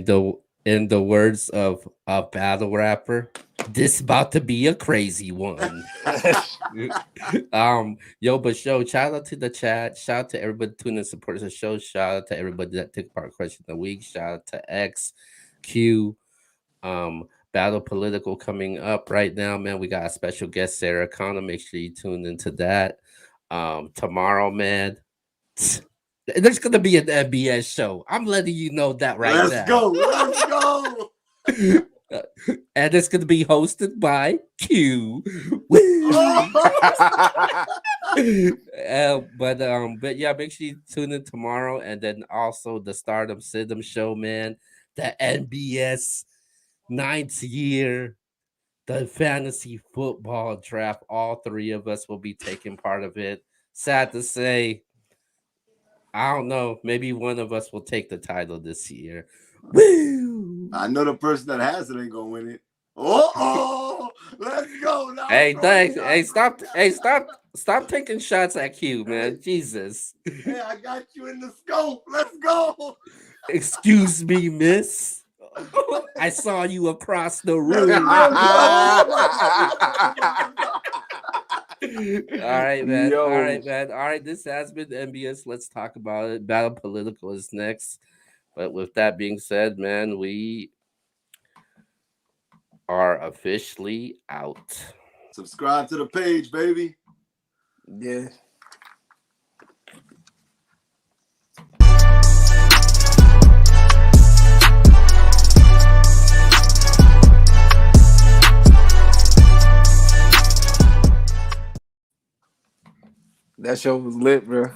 In the words of a battle rapper, this about to be a crazy one. But shout out to the chat. Shout out to everybody tuning in, supporting the show. Shout out to everybody that took part in question of the week. Shout out to X, Q, Battle Political coming up right now, man. We got a special guest, Sarah Connor. Make sure you tune into that. Tomorrow, man, there's gonna be an MBS show. I'm letting you know that right now. Let's go. And it's gonna be hosted by Q. But yeah, make sure you tune in tomorrow, and then also the Stardom Sidham show, man. The NBS 9th year, the fantasy football draft. All three of us will be taking part of it. Sad to say, I don't know. Maybe one of us will take the title this year. Woo! I know the person that has it ain't gonna win it. Oh, let's go now. Hey, thanks. Hey, stop taking shots at Q, man. Jesus. Hey, I got you in the scope. Let's go. Excuse me, miss. I saw you across the room. All right, man. Yo. All right, this has been MBS. Let's talk about it. Battle Political is next. But with that being said, man, we are officially out. Subscribe to the page, baby. Yeah. That show was lit, bro.